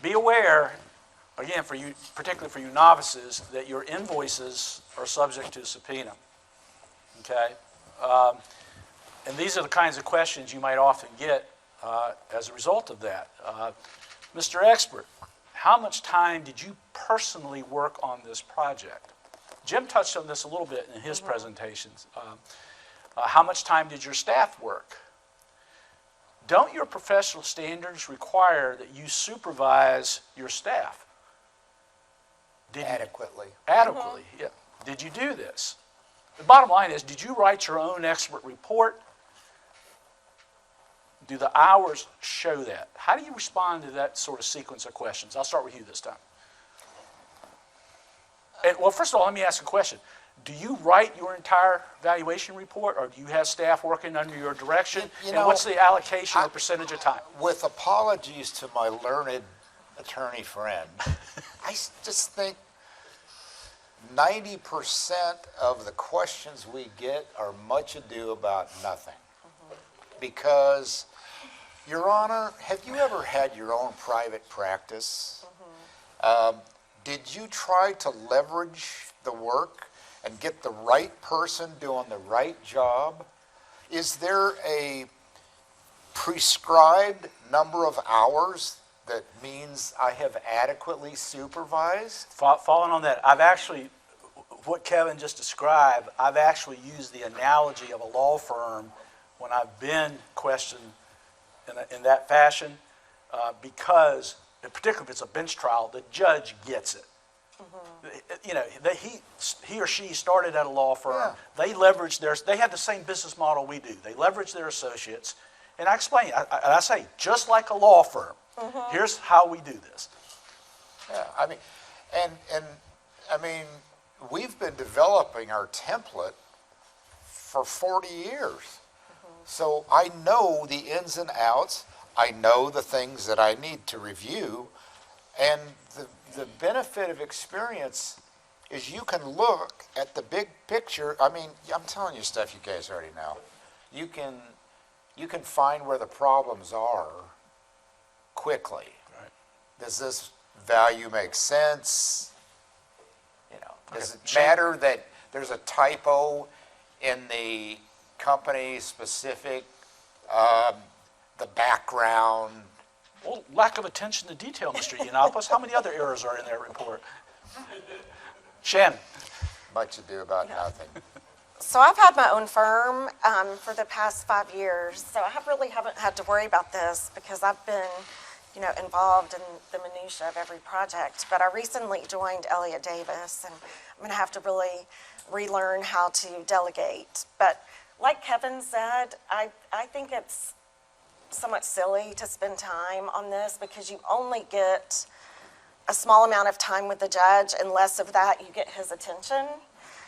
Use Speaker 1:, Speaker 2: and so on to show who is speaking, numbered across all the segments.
Speaker 1: Be aware, again, for you, particularly for you novices, that your invoices are subject to subpoena. Okay? And these are the kinds of questions you might often get as a result of that. Mr. Expert, how much time did you personally work on this project? Jim touched on this a little bit in his presentations. How much time did your staff work? Don't your professional standards require that you supervise your staff?
Speaker 2: Adequately.
Speaker 1: Adequately, yeah. Did you do this? The bottom line is, did you write your own expert report? Do the hours show that? How do you respond to that sort of sequence of questions? I'll start with you this time. And, well, first of all, let me ask a question. Do you write your entire valuation report, or do you have staff working under your direction?
Speaker 2: You
Speaker 1: and
Speaker 2: know,
Speaker 1: what's the allocation or percentage of time?
Speaker 2: With apologies to my learned attorney friend, I just think 90% of the questions we get are much ado about nothing. Because, Your Honor, have you ever had your own private practice? Did you try to leverage the work and get the right person doing the right job? Is there a prescribed number of hours that means I have adequately supervised?
Speaker 1: Following on that, I've actually, what Kevin just described, I've actually used the analogy of a law firm when I've been questioned in that fashion, because, particularly if it's a bench trial, the judge gets it. You know, he or she started at a law firm.
Speaker 2: Yeah.
Speaker 1: They leverage they have the same business model we do. They leverage their associates. And I explain, I say, just like a law firm, here's how we do this.
Speaker 2: Yeah, I mean, and I mean, we've been developing our template for 40 years. So I know the ins and outs. I know the things that I need to review. And the benefit of experience is you can look at the big picture. I mean, I'm telling you stuff you guys already know. You can find where the problems are quickly.
Speaker 1: Right.
Speaker 2: Does this value make sense? You know, does it
Speaker 1: Shane?
Speaker 2: matter that there's a typo in the company specific, the background?
Speaker 1: Well, lack of attention to detail, Mr. Yeanoplos. How many other errors are in that report? Shannon.
Speaker 2: Much ado about nothing.
Speaker 3: So I've had my own firm for the past 5 years, so I haven't had to worry about this because I've been, involved in the minutia of every project. But I recently joined Elliott Davis, and I'm going to have to really relearn how to delegate. But like Kevin said, I think it's somewhat silly to spend time on this because you only get a small amount of time with the judge, and less of that you get his attention.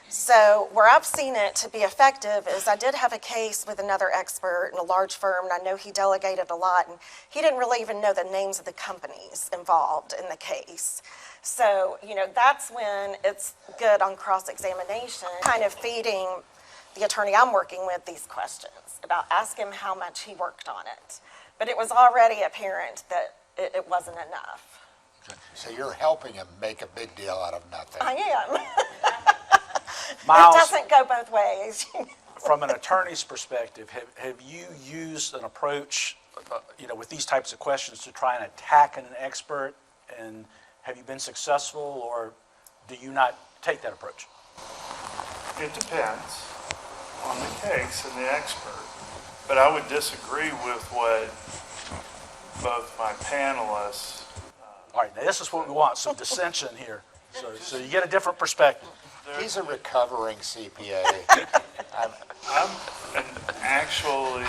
Speaker 3: So where I've seen it to be effective is I did have a case with another expert in a large firm, and I know he delegated a lot, and he didn't really even know the names of the companies involved in the case. So, that's when it's good on cross-examination, kind of feeding the attorney I'm working with these questions about ask him how much he worked on it. But it was already apparent that it wasn't enough.
Speaker 2: So you're helping him make a big deal out of nothing.
Speaker 3: I am.
Speaker 1: Miles,
Speaker 3: It doesn't go both ways.
Speaker 1: from an attorney's perspective, have you used an approach, with these types of questions to try and attack an expert? And have you been successful, or do you not take that approach?
Speaker 4: It depends on the case and the expert. But I would disagree with what both my panelists.
Speaker 1: All right, now this is what we want, some dissension here. So you get a different perspective.
Speaker 2: He's a recovering CPA.
Speaker 4: I'm actually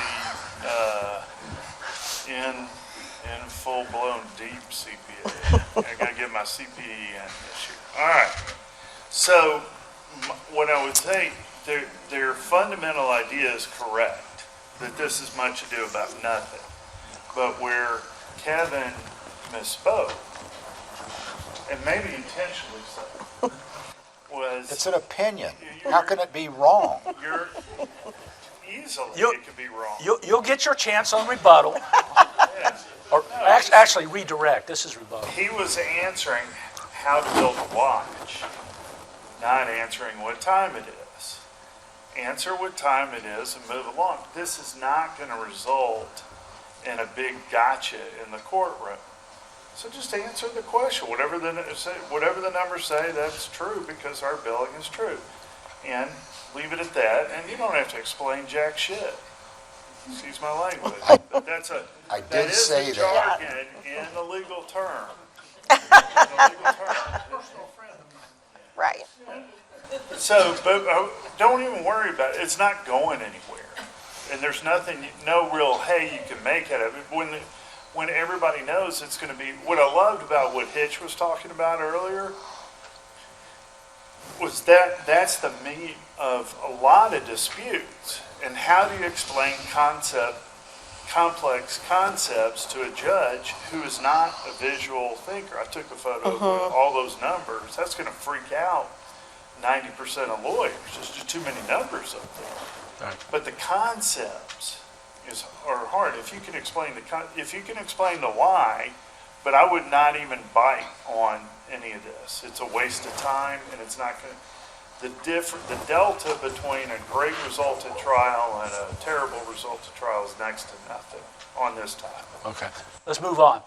Speaker 4: in full-blown deep CPA. I got to get my CPE in this year. All right. So what I would say, their fundamental idea is correct, that this is much ado about nothing. But where Kevin misspoke, and maybe intentionally so, was...
Speaker 2: It's an opinion. How can it be wrong?
Speaker 4: Easily it could be wrong.
Speaker 1: You'll get your chance on rebuttal.
Speaker 4: Yes.
Speaker 1: Or actually redirect, this is rebuttal.
Speaker 4: He was answering how to build a watch, not answering what time it is. Answer what time it is and move along. This is not going to result in a big gotcha in the courtroom. So just answer the question. Whatever the numbers say, that's true because our billing is true. And leave it at that, and you don't have to explain jack shit. Excuse my language. But
Speaker 2: I did say
Speaker 4: that.
Speaker 2: that.
Speaker 4: That is the jargon in a legal term. In a legal term.
Speaker 3: Right.
Speaker 4: So, but don't even worry about it. It's not going anywhere. And there's nothing, no real hay you can make out of it. When everybody knows it's going to be, what I loved about what Hitch was talking about earlier was that's the meat of a lot of disputes. And how do you explain complex concepts to a judge who is not a visual thinker? I took a photo with all those numbers. That's going to freak out 90% of lawyers. There's just too many numbers up there.
Speaker 1: Right.
Speaker 4: But the concepts are hard. If you can explain the why, but I would not even bite on any of this. It's a waste of time, and it's not going to. The delta between a great result at trial and a terrible result at trial is next to nothing on this topic.
Speaker 1: Okay, let's move on.